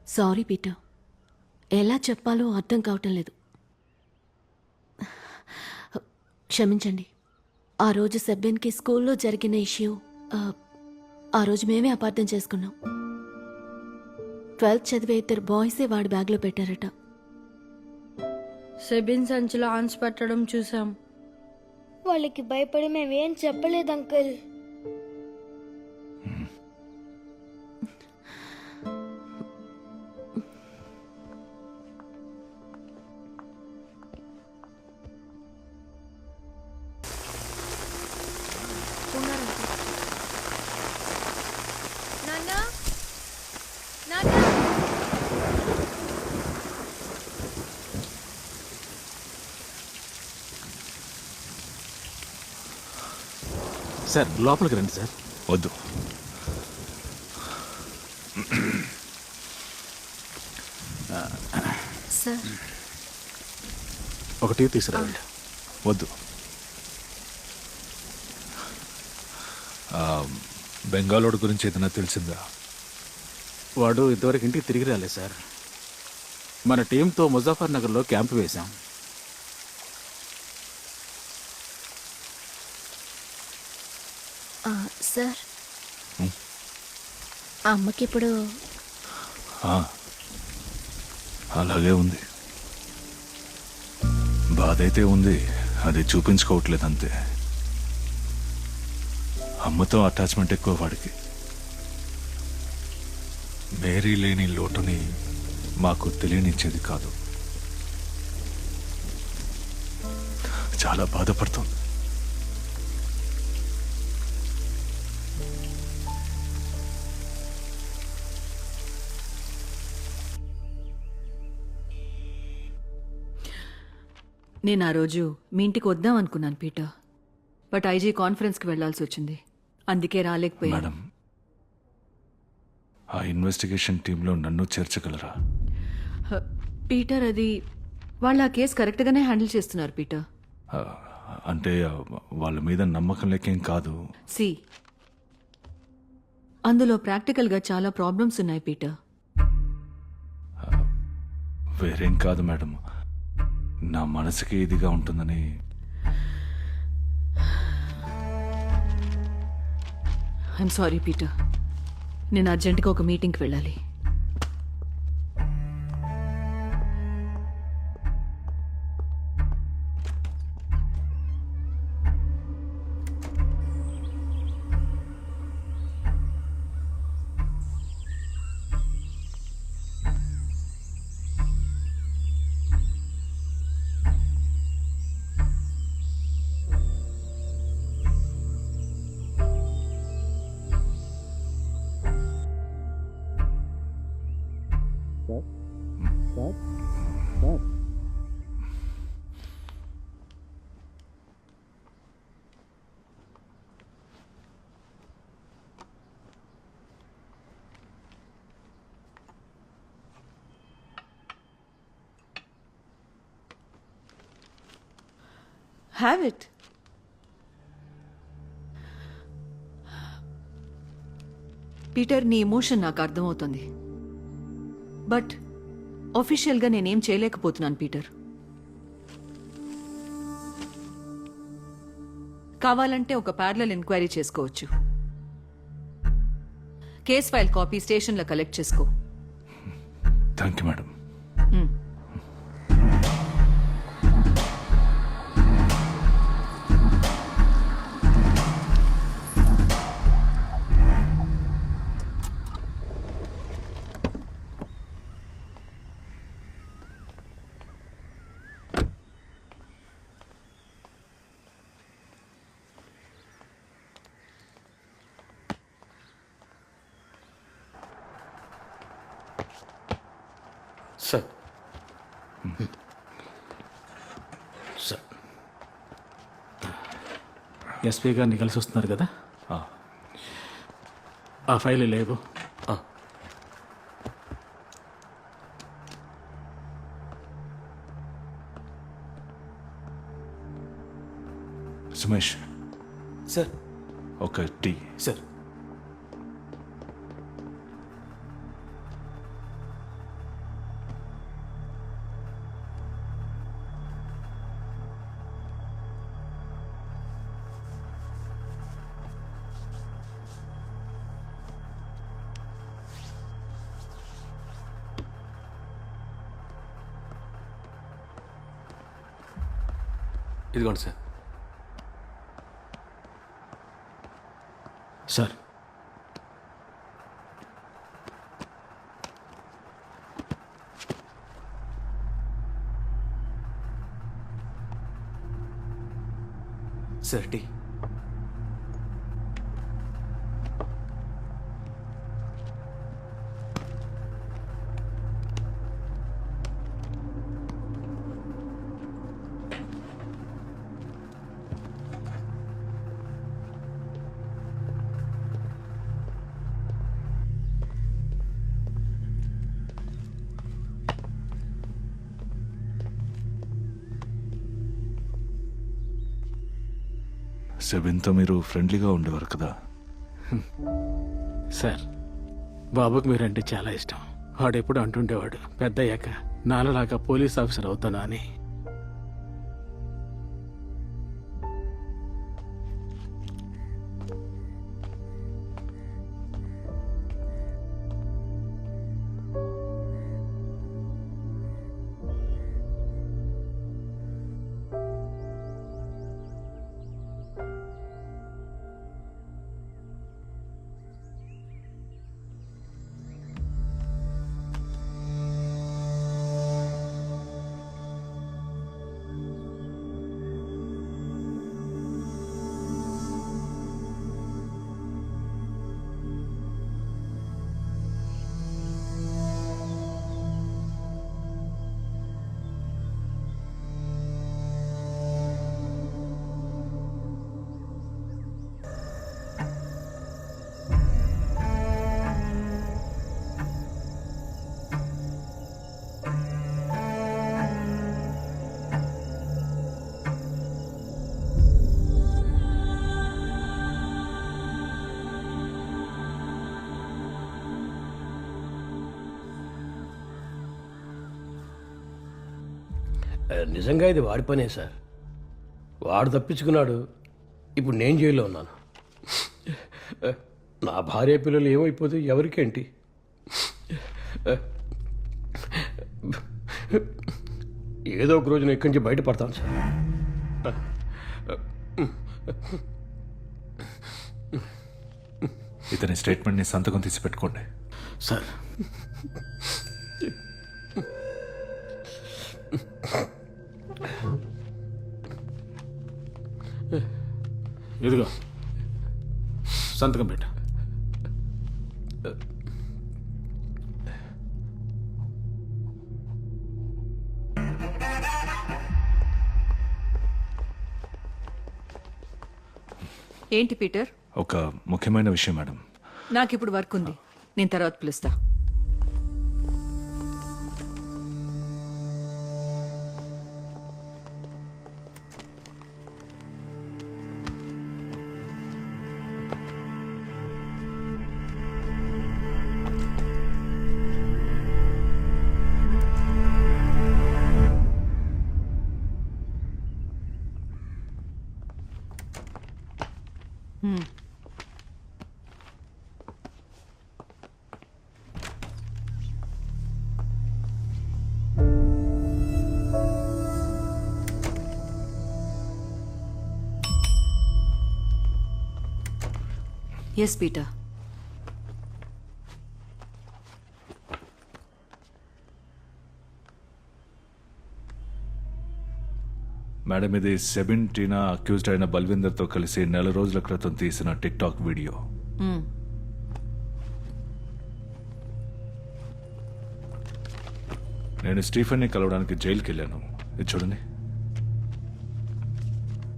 Sorry Peter, ఎలా చెప్పాలో అర్థం కావటం లేదు. క్షమించండి. ఆ రోజు సెబ్బెన్కి స్కూల్లో జరిగిన ఇష్యూ ఆ రోజు మేమే అపార్థం చేసుకున్నాం. 12th చదివే 2 బాయ్సే వాడి బ్యాగ్లో పెట్టారట. సెబిన్ సంచిలో ఆన్స్ పెట్టడం చూసాం. వాళ్ళకి భయపడి మేమేం చెప్పలేదు అంకుల్. సార్ లోపలికి రండి సార్. వద్దు. సార్ ఒక టీ తీసుకురండి. వద్దు. బెంగాలోడు గురించి ఏదైనా తెలిసిందా? వాడు ఇంతవరకు ఇంటికి తిరిగి రాలేదు సార్. మన టీంతో ముజాఫర్ నగర్లో క్యాంపు వేశాం. సార్, అమ్మకిప్పుడు అలాగే ఉంది. బాధ అయితే ఉంది, అది చూపించుకోవట్లేదు అంతే. అమ్మతో అటాచ్మెంట్ ఎక్కువ వాడికి. మేరీ లేని లోటుని మాకు తెలియనిచ్చేది కాదు. చాలా బాధపడుతుంది. నేను ఆ రోజు మీ ఇంటికి వద్దాం అనుకున్నాను పీటర్, బట్ ఐజీ కాన్ఫరెన్స్కి వెళ్లాల్సి వచ్చింది, అందుకే రాలేకపోయాను. మేడం, ఆ ఇన్వెస్టిగేషన్ టీంలో నన్ను చేర్చగలరా? పీటర్, అది వాళ్ళు ఆ కేసు కరెక్ట్గానే హ్యాండిల్ చేస్తున్నారు పీటర్. అంటే వాళ్ళ మీద నమ్మకం లేకేం కాదు. సి, అందులో ప్రాక్టికల్గా చాలా ప్రాబ్లమ్స్ ఉన్నాయి పీటర్. వేరేం కాదు మేడం, నా మనసుకి ఇదిగా ఉంటుందని. ఐఎమ్ సారీ పీటర్, నేను అర్జెంటుగా ఒక మీటింగ్కి వెళ్ళాలి. Have it. పీటర్, నీ ఎమోషన్ నాకు అర్థమవుతుంది, బట్ ఆఫీషియల్గా నేనేం చేయలేకపోతున్నాను పీటర్. కావాలంటే ఒక ప్యారలల్ ఎంక్వైరీ చేసుకోవచ్చు. కేస్ ఫైల్ కాపీ స్టేషన్లో కలెక్ట్ చేసుకో. Thank you madam. Sir sir SP గారిని కలిసి వస్తున్నారు కదా, ఆ ఫైల్ లేవు. సుమేష్ సార్. ఒక టీ. సార్. ఇదిగోండి సార్. Sir sir tea. సెబిన్తో మీరు ఫ్రెండ్లీగా ఉండేవారు కదా. సార్ బాబుకి మీరంటే చాలా ఇష్టం. వాడెప్పుడు అంటుండేవాడు, పెద్దయ్యాక నాన్నలాగా పోలీస్ ఆఫీసర్ అవుతానా అని. నిజంగా ఇది వాడి పనే సార్. వాడు తప్పించుకున్నాడు, ఇప్పుడు నేను జైల్లో ఉన్నాను. నా భార్య పిల్లలు ఏమైపోతే ఎవరికేంటి? ఏదో ఒక రోజున ఇక్కడి నుంచి బయటపడతాను సార్. ఇతని స్టేట్మెంట్ని సంతకం తీసి పెట్టుకోండి. సార్ ఇదిగో సంతకం పెట్ట. ఏంటి పీటర్? ఒక ముఖ్యమైన విషయం మేడం. నాకిప్పుడు వర్క్ ఉంది, నేను తర్వాత పిలుస్తా. Yes Peter. మేడం, ఇది సెబిన్ టీనా అక్యూజ్డ్ అయిన బల్విందర్తో కలిసి 4 రోజుల క్రితం తీసిన టిక్ టాక్ వీడియో. నేను స్టీఫెన్ని కలవడానికి జైలుకి వెళ్ళాను. ఇది చూడండి.